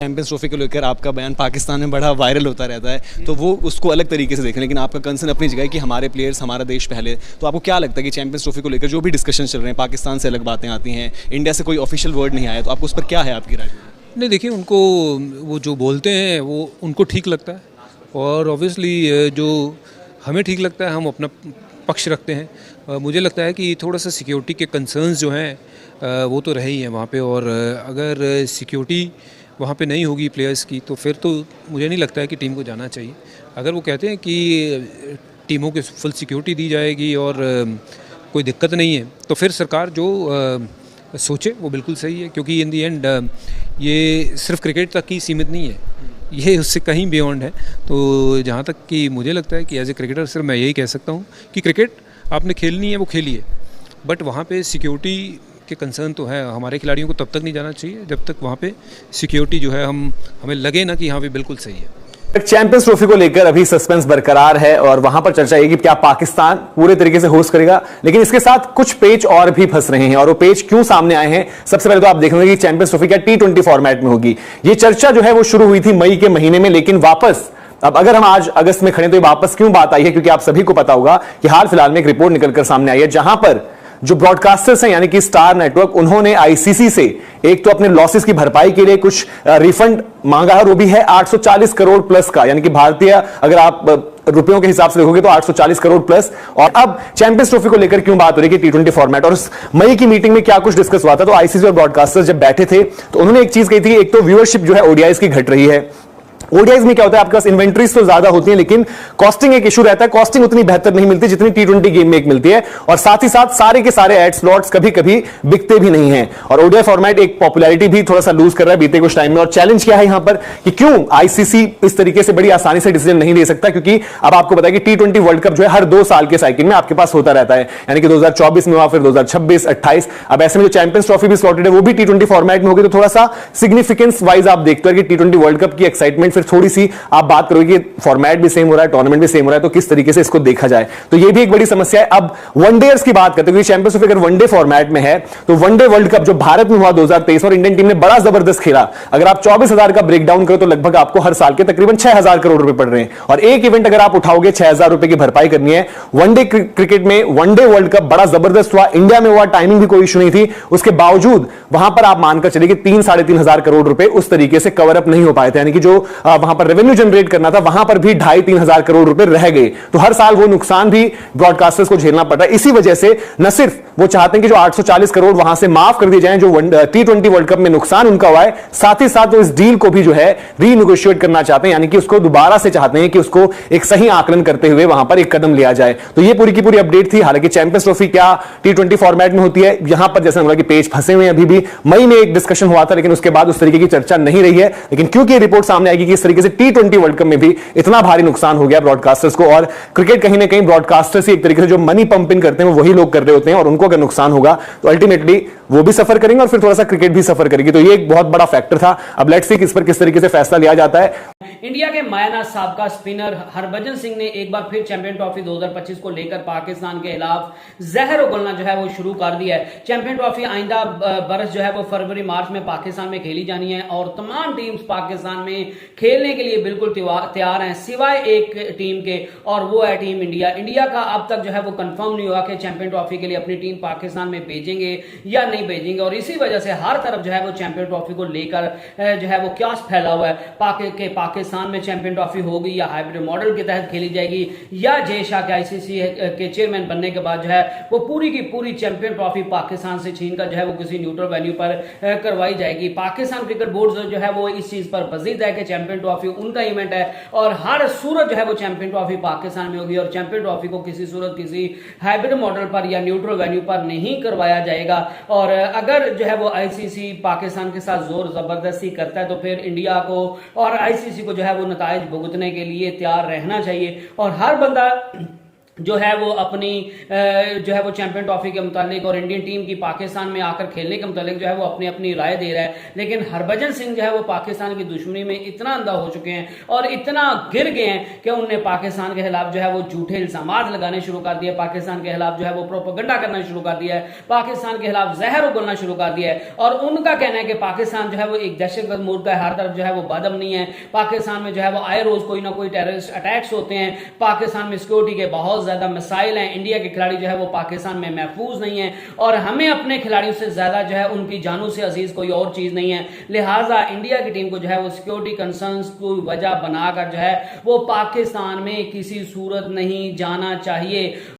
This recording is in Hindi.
चैंपियंस ट्रॉफी को लेकर आपका बयान पाकिस्तान में बड़ा वायरल होता रहता है, तो वो उसको अलग तरीके से देखें, लेकिन आपका कंसर्न अपनी जगह है कि हमारे प्लेयर्स, हमारा देश पहले। तो आपको क्या लगता है कि चैंपियंस ट्रॉफी को लेकर जो भी डिस्कशन चल रहे हैं, पाकिस्तान से अलग बातें आती हैं, इंडिया से कोई ऑफिशियल वर्ड नहीं आया, तो आपको उस पर क्या है आपकी राय? नहीं, देखिए, उनको वो जो बोलते हैं वो उनको ठीक लगता है, और ऑब्वियसली जो हमें ठीक लगता है हम अपना पक्ष रखते हैं। मुझे लगता है कि थोड़ा सा सिक्योरिटी के कंसर्न्स जो हैं वो तो रहे ही हैं वहाँ पे, और अगर सिक्योरिटी वहाँ पे नहीं होगी प्लेयर्स की तो फिर तो मुझे नहीं लगता है कि टीम को जाना चाहिए। अगर वो कहते हैं कि टीमों को फुल सिक्योरिटी दी जाएगी और कोई दिक्कत नहीं है, तो फिर सरकार जो सोचे वो बिल्कुल सही है, क्योंकि इन दी एंड ये सिर्फ क्रिकेट तक ही सीमित नहीं है, ये उससे कहीं बियॉन्ड है। तो जहाँ तक कि मुझे लगता है कि एज ए क्रिकेटर सिर्फ मैं यही कह सकता हूँ कि क्रिकेट आपने खेलनी है वो खेलिए, बट वहाँ पे सिक्योरिटी के कंसर्न तो है। हमारे खिलाड़ियों को तब तक नहीं जाना चाहिए जब तक वहाँ पे सिक्योरिटी जो है हमें लगे ना कि हाँ भी बिल्कुल सही है। चैंपियंस ट्रॉफी को लेकर अभी सस्पेंस बरकरार है और वहां पर चर्चा है कि क्या पाकिस्तान पूरे तरीके से होस्ट करेगा, लेकिन इसके साथ कुछ पेच और भी फंस रहे हैं। और वो पेच क्यों सामने आए हैं, सबसे पहले तो आप देखेंगे कि चैंपियंस ट्रॉफी क्या T20 फॉर्मेट में होगी। ये चर्चा जो है वो शुरू हुई थी मई के महीने में, लेकिन वापस अब अगर हम आज अगस्त में खड़े तो ये वापस क्यों बात आई है, क्योंकि आप सभी को पता होगा कि हाल फिलहाल में एक रिपोर्ट निकलकर सामने आई है जहां पर जो ब्रॉडकास्टर्स हैं यानी कि स्टार नेटवर्क, उन्होंने आईसीसी से एक तो अपने लॉसेस की भरपाई के लिए कुछ रिफंड मांगा है, और वो भी है 840 करोड़ प्लस का, यानी कि भारतीय अगर आप रुपयों के हिसाब से देखोगे तो 840 करोड़ प्लस। और अब चैंपियंस ट्रॉफी को लेकर क्यों बात हो रही है कि T20 फॉर्मेट, और उस मई की मीटिंग में क्या कुछ डिस्कस हुआ था। तो आईसीसी और ब्रॉडकास्टर्स जब बैठे थे तो उन्होंने एक चीज कही थी, एक तो व्यूअरशिप जो है ओडीआईज की घट रही है। ओडीआईज में क्या होता है, आपके पास इन्वेंट्रीज तो ज्यादा होती है लेकिन कॉस्टिंग एक इशू रहता है, कॉस्टिंग उतनी बेहतर नहीं मिलती जितनी T20 गेम में एक मिलती है, और साथ ही साथ सारे के सारे एड स्लॉट्स कभी कभी बिकते भी नहीं हैं, और ओडीआई फॉर्मेट एक पॉपुलैरिटी भी थोड़ा सा लूज कर रहा है बीते कुछ टाइम में। और चैलेंज क्या है यहां पर कि क्यों आईसीसी इस तरीके से बड़ी आसानी से डिसीजन नहीं ले सकता, क्योंकि अब आपको पता है कि T20 वर्ल्ड कप जो है हर 2 साल के साइकिल में आपके पास होता रहता है, यानी कि 2024 में हुआ, फिर 2026, 28। अब ऐसे में जो चैंपियंस ट्रॉफी भी स्लॉटेड है वो भी T20 फॉर्मेट में होगी, तो थोड़ा सा सिग्निफिकेंस वाइज आप देखते हो कि T20 वर्ल्ड कप की एक्साइटमेंट फिर थोड़ी सी आप बात करोगे कि फॉर्मेट भी सेम हो रहा है, टूर्नामेंट भी सेम हो रहा है, तो किस तरीके से इसको देखा जाए, तो ये भी एक बड़ी समस्या है। अब वनडेयर्स की बात करते हैं, चैंपियंस ट्रॉफी अगर वनडे फॉर्मेट में है तो वनडे वर्ल्ड कप जो भारत में हुआ 2023 और इंडियन टीम ने बड़ा जबरदस्त खेला, अगर आप 24,000 का ब्रेकडाउन करो तो लगभग आपको हर साल के तकरीबन 6,000 करोड़ रुपए पड़ रहे हैं, और एक इवेंट अगर आप उठाओगे 6,000 रुपए की भरपाई करनी है। वनडे क्रिकेट में वनडे वर्ल्ड कप बड़ा जबरदस्त हुआ, इंडिया में हुआ, टाइमिंग भी कोई इशू नहीं थी, उसके बावजूद वहां पर आप मानकर चलिए कि 3-3,500 करोड़ रुपए उस तरीके से कवर अप नहीं हो पाए थे, यानी कि जो वहां पर रेवेन्यू जनरेट करना था वहां पर भी 2,500-3,000 करोड़ रुपए रह गए। तो हर साल वो नुकसान भी ब्रॉडकास्टर्स को झेलना पड़ रहा है। इसी वजह से न सिर्फ वो चाहते हैं कि जो 840 करोड़ वहां से माफ कर दिए जाएं जो T20 वर्ल्ड कप में नुकसान उनका हुआ है, साथ ही साथ वो इस डील को भी जो है रीनेगोशिएट करना चाहते हैं, यानी कि उसको दोबारा से चाहते हैं कि उसको एक सही आकलन करते हुए वहां पर एक कदम लिया जाए। तो ये पूरी की पूरी अपडेट थी। हालांकि चैंपियंस ट्रॉफी क्या T20 फॉर्मेट में होती है, यहां पर जैसे बोला कि पेज फंसे हुए हैं, अभी भी मई में एक डिस्कशन हुआ था लेकिन उसके बाद उस तरीके की चर्चा नहीं रही है। लेकिन क्योंकि रिपोर्ट सामने आएगी कि इस तरीके से T20 वर्ल्ड कप में भी इतना भारी नुकसान हो गया ब्रॉडकास्टर्स को, और क्रिकेट कहीं ना कहीं ब्रॉडकास्टर्स ही एक तरीके से जो मनी पंपिंग करते हैं वही लोग कर रहे होते हैं, और उनको अगर नुकसान होगा तो अल्टीमेटली वो भी सफर करेंगे और फिर थोड़ा सा क्रिकेट भी सफर करेगी। तो ये एक बहुत बड़ा फैक्टर था। अब लेट्स सी इस पर किस तरीके से फैसला लिया जाता है। इंडिया के मायना साबका स्पिनर हरभजन सिंह ने एक बार फिर चैंपियन ट्रॉफी 2025 को लेकर पाकिस्तान के खिलाफ जहर उगलना जो है वो शुरू कर दिया है। चैंपियन ट्रॉफी आइंदा बरस जो है वो फरवरी मार्च में पाकिस्तान में खेली जानी है, और तमाम टीम्स पाकिस्तान में खेलने के लिए बिल्कुल तैयार हैं सिवाय एक टीम के, और वो है टीम इंडिया। इंडिया का अब तक जो है वो कंफर्म नहीं हुआ कि चैंपियन ट्रॉफी के लिए अपनी टीम पाकिस्तान में भेजेंगे या नहीं भेजेंगे, और इसी वजह से हर तरफ जो है वो चैंपियन ट्रॉफी को लेकर जो है वो क्यास फैला हुआ है। पाकिस्तान में चैंपियन ट्रॉफी होगी या हाइब्रिड मॉडल के तहत खेली जाएगी, या जय शाह के आईसीसी के चेयरमैन बनने के बाद जो है वो पूरी की पूरी चैंपियन ट्रॉफी पाकिस्तान से छीनकर जो है वो किसी न्यूट्रल वेन्यू पर करवाई जाएगी। पाकिस्तान क्रिकेट बोर्ड जो है वो इस चीज पर बजीद है कि चैंपियन ट्रॉफी उनका इवेंट है, और हर सूरत जो है वो चैंपियन ट्रॉफी पाकिस्तान में होगी, और चैंपियन ट्रॉफी को किसी सूरत किसी हाइब्रिड मॉडल पर या न्यूट्रल वेन्यू पर नहीं करवाया जाएगा। और अगर जो है वो आईसीसी पाकिस्तान के साथ जोर जबरदस्ती करता है तो फिर इंडिया को और आईसीसी को जो है वो नताइज भुगतने के लिए तैयार रहना चाहिए, और हर बंदा जो है वो अपनी जो है वो चैंपियन ट्रॉफी के मुतालिक और इंडियन टीम की पाकिस्तान में आकर खेलने के मुतालिक जो है वो अपनी अपनी राय दे रहा है। लेकिन हरभजन सिंह जो है वो पाकिस्तान की दुश्मनी में इतना अंधा हो चुके हैं और इतना गिर गए हैं कि उनने पाकिस्तान के खिलाफ जो है वो झूठे इल्जामात लगाने शुरू कर दिए, पाकिस्तान के खिलाफ जो है वो प्रोपेगेंडा करना शुरू कर दिया है, पाकिस्तान के खिलाफ जहर उगलना शुरू कर दिया है। और उनका कहना है कि पाकिस्तान जो है वो एक दहशतगर्द मुल्क है, हर तरफ जो है वो बदअमनी है, पाकिस्तान में जो है वो आए रोज कोई ना कोई टेररिस्ट अटैक्स होते हैं, पाकिस्तान में सिक्योरिटी के बहुत ज्यादा मसाइल हैं, इंडिया के खिलाड़ी जो है वो पाकिस्तान में महफूज नहीं है और हमें अपने खिलाड़ियों से ज्यादा जो है उनकी जानों से अजीज कोई और चीज नहीं है। लिहाजा इंडिया की टीम को जो है वो सिक्योरिटी कंसर्न्स को वजह बनाकर जो है वो पाकिस्तान में किसी सूरत नहीं जाना चाहिए।